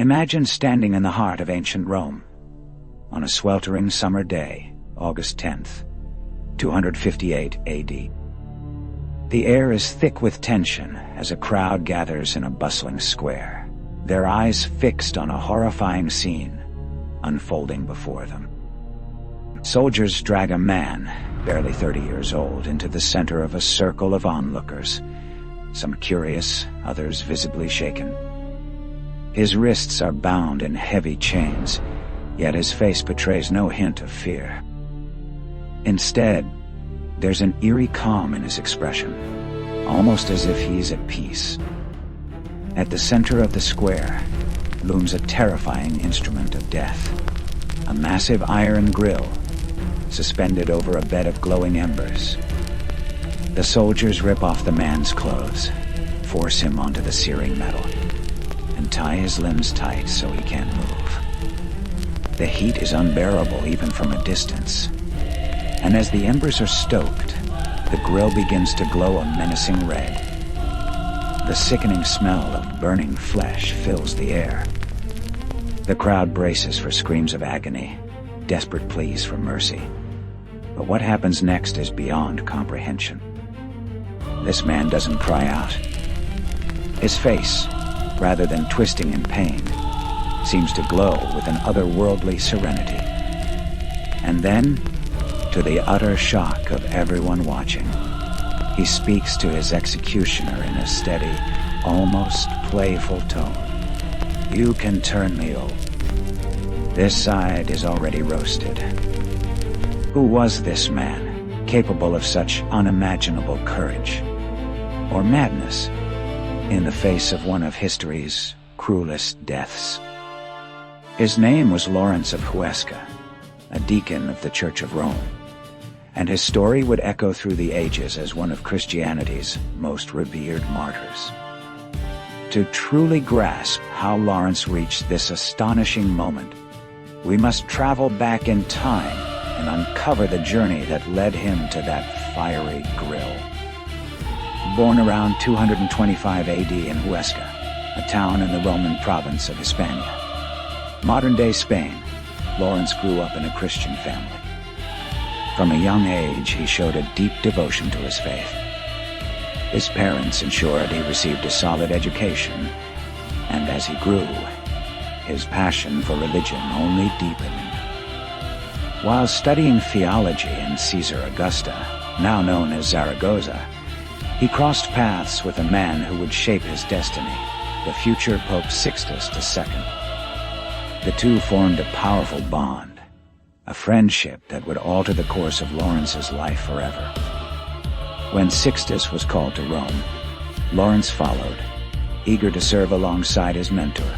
Imagine standing in the heart of ancient Rome on a sweltering summer day, August 10th, 258 AD. The air is thick with tension as a crowd gathers in a bustling square, their eyes fixed on a horrifying scene unfolding before them. Soldiers drag a man, barely 30 years old, into the center of a circle of onlookers, some curious, others visibly shaken. His wrists are bound in heavy chains, yet his face betrays no hint of fear. Instead, there's an eerie calm in his expression, almost as if he's at peace. At the center of the square looms a terrifying instrument of death, a massive iron grill suspended over a bed of glowing embers. The soldiers rip off the man's clothes, force him onto the searing metal, and tie his limbs tight so he can't move. The heat is unbearable even from a distance, and as the embers are stoked, the grill begins to glow a menacing red. The sickening smell of burning flesh fills the air. The crowd braces for screams of agony, desperate pleas for mercy. But what happens next is beyond comprehension. This man doesn't cry out. His face, rather than twisting in pain, seems to glow with an otherworldly serenity. And then, to the utter shock of everyone watching, he speaks to his executioner in a steady, almost playful tone. "You can turn me over. This side is already roasted." Who was this man, capable of such unimaginable courage or madness in the face of one of history's cruelest deaths? His name was Lawrence of Huesca, a deacon of the Church of Rome, and his story would echo through the ages as one of Christianity's most revered martyrs. To truly grasp how Lawrence reached this astonishing moment, we must travel back in time and uncover the journey that led him to that fiery grill. Born around 225 AD in Huesca, a town in the Roman province of Hispania, modern-day Spain, Lawrence grew up in a Christian family. From a young age, he showed a deep devotion to his faith. His parents ensured he received a solid education, and as he grew, his passion for religion only deepened. While studying theology in Caesar Augusta, now known as Zaragoza, he crossed paths with a man who would shape his destiny, the future Pope Sixtus II. The two formed a powerful bond, a friendship that would alter the course of Lawrence's life forever. When Sixtus was called to Rome, Lawrence followed, eager to serve alongside his mentor.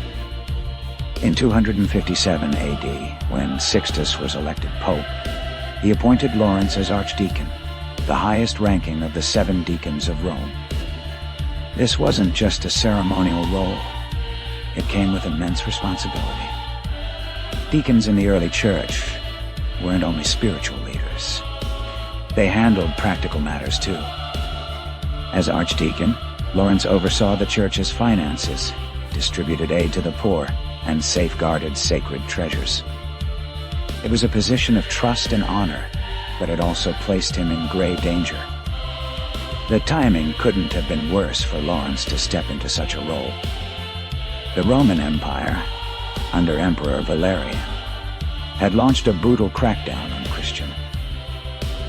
In 257 AD, when Sixtus was elected pope, he appointed Lawrence as archdeacon, the highest ranking of the 7 deacons of Rome. This wasn't just a ceremonial role. It came with immense responsibility. Deacons in the early church weren't only spiritual leaders. They handled practical matters too. As archdeacon, Lawrence oversaw the church's finances, distributed aid to the poor, and safeguarded sacred treasures. It was a position of trust and honor, but it also placed him in grave danger. The timing couldn't have been worse for Lawrence to step into such a role. The Roman Empire, under Emperor Valerian, had launched a brutal crackdown on Christians.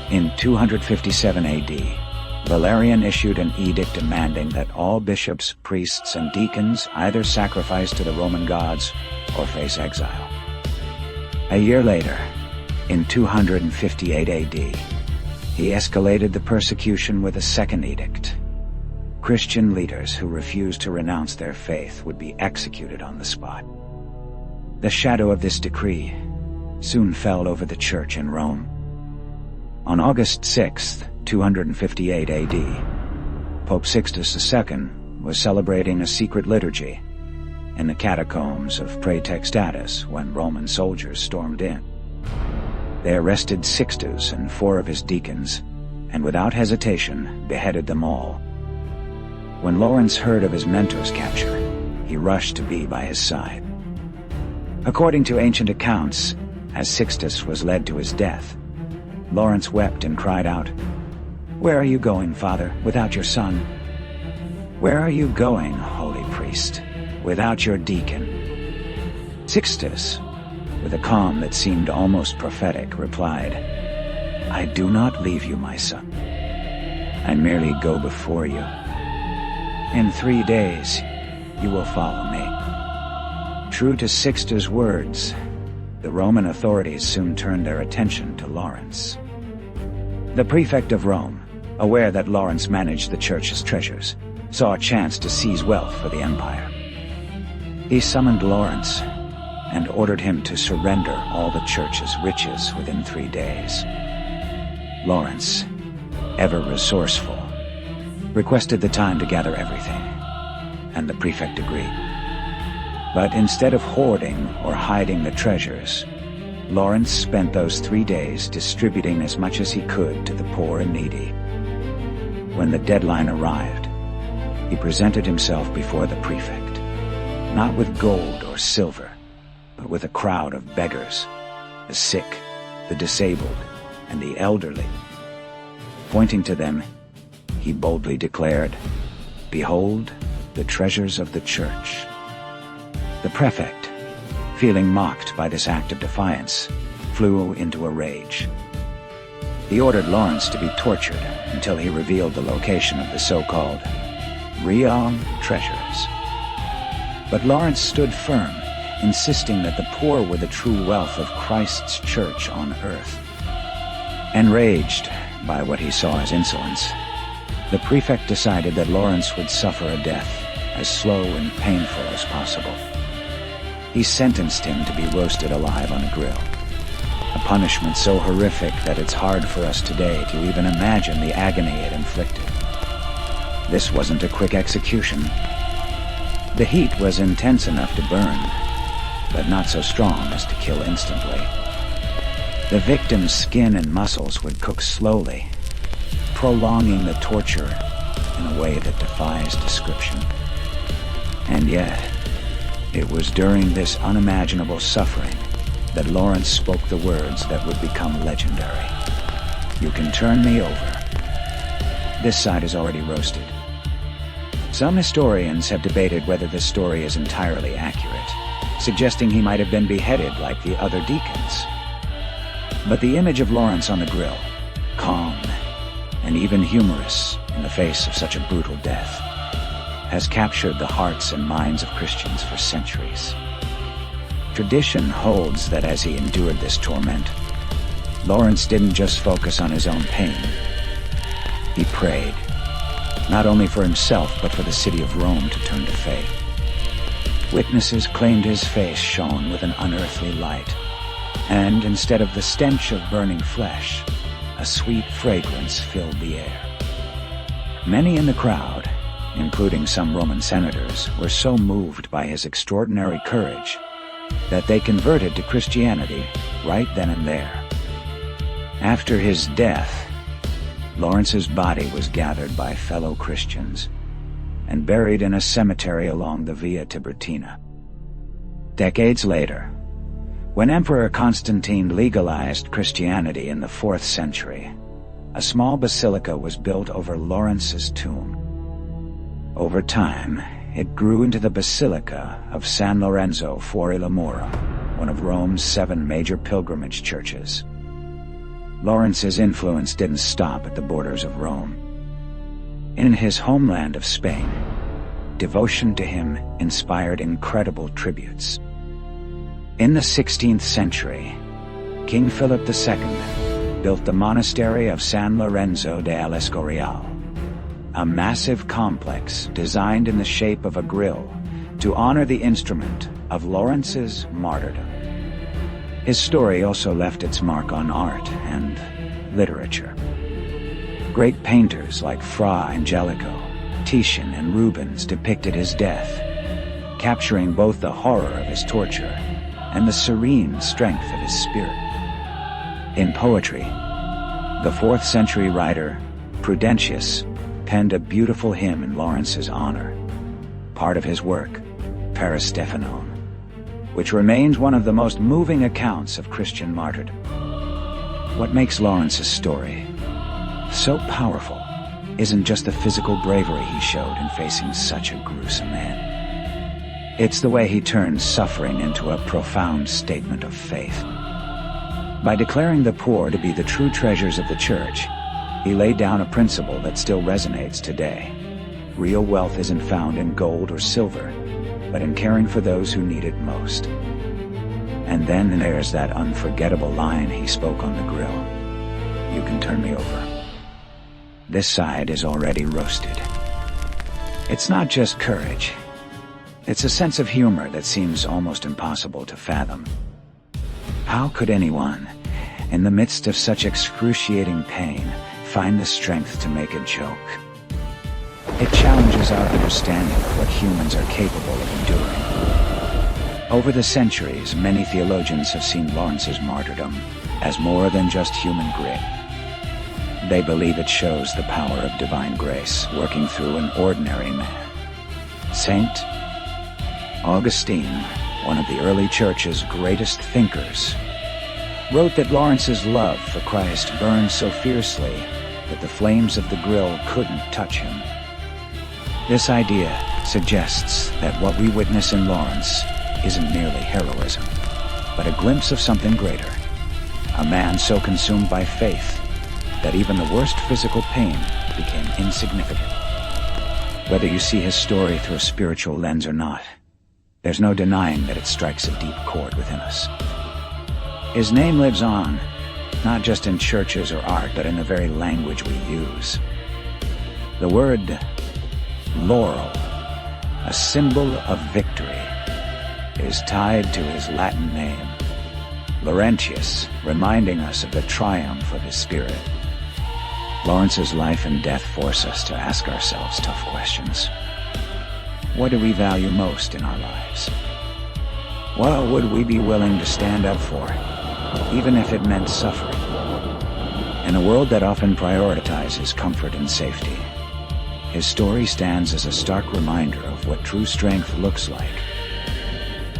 In 257 AD, Valerian issued an edict demanding that all bishops, priests, and deacons either sacrifice to the Roman gods or face exile. A year later, in 258 AD, he escalated the persecution with a second edict. Christian leaders who refused to renounce their faith would be executed on the spot. The shadow of this decree soon fell over the church in Rome. On August 6, 258 AD, Pope Sixtus II was celebrating a secret liturgy in the catacombs of Praetextatus when Roman soldiers stormed in. They arrested Sixtus and 4 of his deacons, and without hesitation beheaded them all. When Lawrence heard of his mentor's capture, he rushed to be by his side. According to ancient accounts, as Sixtus was led to his death, Lawrence wept and cried out, "Where are you going, Father, without your son? Where are you going, holy priest, without your deacon?" Sixtus, with a calm that seemed almost prophetic, replied, "I do not leave you, my son. I merely go before you. In 3 days, you will follow me." True to Sixtus' words, the Roman authorities soon turned their attention to Lawrence. The prefect of Rome, aware that Lawrence managed the church's treasures, saw a chance to seize wealth for the empire. He summoned Lawrence and ordered him to surrender all the church's riches within 3 days. Lawrence, ever resourceful, requested the time to gather everything, and the prefect agreed. But instead of hoarding or hiding the treasures, Lawrence spent those 3 days distributing as much as he could to the poor and needy. When the deadline arrived, he presented himself before the prefect, not with gold or silver, but with a crowd of beggars, the sick, the disabled, and the elderly. Pointing to them, he boldly declared, "Behold, the treasures of the church." The prefect, feeling mocked by this act of defiance, flew into a rage. He ordered Lawrence to be tortured until he revealed the location of the so-called real treasures. But Lawrence stood firm, insisting that the poor were the true wealth of Christ's church on earth. Enraged by what he saw as insolence, the prefect decided that Lawrence would suffer a death as slow and painful as possible. He sentenced him to be roasted alive on a grill, a punishment so horrific that it's hard for us today to even imagine the agony it inflicted. This wasn't a quick execution. The heat was intense enough to burn, but not so strong as to kill instantly. The victim's skin and muscles would cook slowly, prolonging the torture in a way that defies description. And yet, it was during this unimaginable suffering that Lawrence spoke the words that would become legendary. "You can turn me over. This side is already roasted." Some historians have debated whether this story is entirely accurate, suggesting he might have been beheaded like the other deacons. But the image of Lawrence on the grill, calm and even humorous in the face of such a brutal death, has captured the hearts and minds of Christians for centuries. Tradition holds that as he endured this torment, Lawrence didn't just focus on his own pain. He prayed, not only for himself but for the city of Rome to turn to faith. Witnesses claimed his face shone with an unearthly light, and instead of the stench of burning flesh, a sweet fragrance filled the air. Many in the crowd, including some Roman senators, were so moved by his extraordinary courage that they converted to Christianity right then and there. After his death, Lawrence's body was gathered by fellow Christians and buried in a cemetery along the Via Tiburtina. Decades later, when Emperor Constantine legalized Christianity in the 4th century, a small basilica was built over Lawrence's tomb. Over time, it grew into the Basilica of San Lorenzo fuori le Mura, one of Rome's 7 major pilgrimage churches. Lawrence's influence didn't stop at the borders of Rome. In his homeland of Spain, devotion to him inspired incredible tributes. In the 16th century, King Philip II built the monastery of San Lorenzo de El Escorial, a massive complex designed in the shape of a grill to honor the instrument of Lawrence's martyrdom. His story also left its mark on art and literature. Great painters like Fra Angelico, Titian, and Rubens depicted his death, capturing both the horror of his torture and the serene strength of his spirit. In poetry, the 4th century writer Prudentius penned a beautiful hymn in Lawrence's honor. Part of his work, Parastephanon, which remains one of the most moving accounts of Christian martyrdom. What makes Lawrence's story so powerful isn't just the physical bravery he showed in facing such a gruesome end. It's the way he turned suffering into a profound statement of faith. By declaring the poor to be the true treasures of the church, he laid down a principle that still resonates today. Real wealth isn't found in gold or silver, but in caring for those who need it most. And then there's that unforgettable line he spoke on the grill. "You can turn me over." This side is already roasted. It's not just courage. It's a sense of humor that seems almost impossible to fathom. How could anyone, in the midst of such excruciating pain, find the strength to make a joke? It challenges our understanding of what humans are capable of enduring. Over the centuries, many theologians have seen Lawrence's martyrdom as more than just human grit. They believe it shows the power of divine grace working through an ordinary man. Saint Augustine, one of the early church's greatest thinkers, wrote that Lawrence's love for Christ burned so fiercely that the flames of the grill couldn't touch him. This idea suggests that what we witness in Lawrence isn't merely heroism, but a glimpse of something greater. A man so consumed by faith that even the worst physical pain became insignificant. Whether you see his story through a spiritual lens or not, there's no denying that it strikes a deep chord within us. His name lives on, not just in churches or art, but in the very language we use. The word laurel, a symbol of victory, is tied to his Latin name, Laurentius, reminding us of the triumph of his spirit. Lawrence's life and death force us to ask ourselves tough questions. What do we value most in our lives? What would we be willing to stand up for, even if it meant suffering? In a world that often prioritizes comfort and safety, his story stands as a stark reminder of what true strength looks like.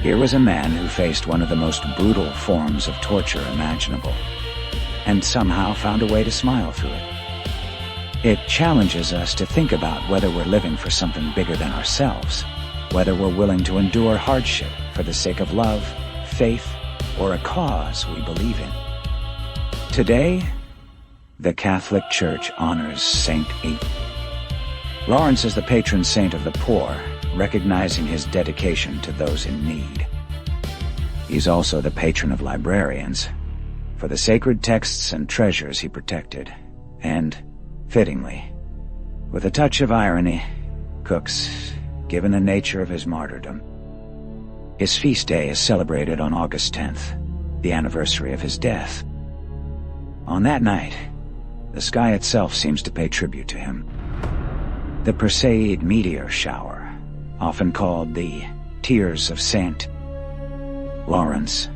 Here was a man who faced one of the most brutal forms of torture imaginable, and somehow found a way to smile through it. It challenges us to think about whether we're living for something bigger than ourselves, whether we're willing to endure hardship for the sake of love, faith, or a cause we believe in. Today, the Catholic Church honors Saint Ape. Lawrence is the patron saint of the poor, recognizing his dedication to those in need. He's also the patron of librarians, for the sacred texts and treasures he protected, and, fittingly, with a touch of irony, cooks, given the nature of his martyrdom. His feast day is celebrated on August 10th, the anniversary of his death. On that night, the sky itself seems to pay tribute to him. The Perseid meteor shower, often called the Tears of Saint Lawrence,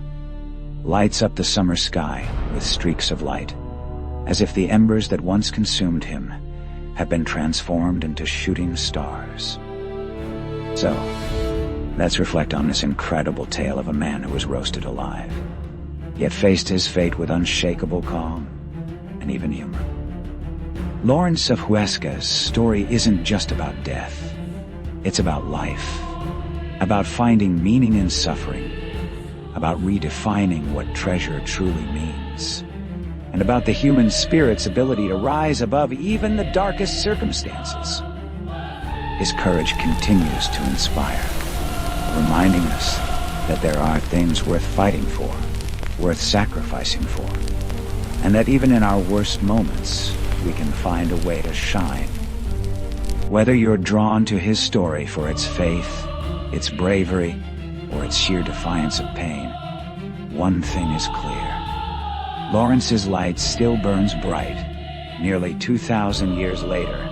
lights up the summer sky with streaks of light, as if the embers that once consumed him have been transformed into shooting stars. So, let's reflect on this incredible tale of a man who was roasted alive, yet faced his fate with unshakable calm and even humor. Lawrence of Huesca's story isn't just about death. It's about life, about finding meaning in suffering, about redefining what treasure truly means, and about the human spirit's ability to rise above even the darkest circumstances. His courage continues to inspire, reminding us that there are things worth fighting for, worth sacrificing for, and that even in our worst moments, we can find a way to shine. Whether you're drawn to his story for its faith, its bravery, or its sheer defiance of pain, one thing is clear. Lawrence's light still burns bright, nearly 2,000 years later,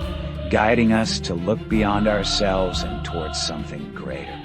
guiding us to look beyond ourselves and towards something greater.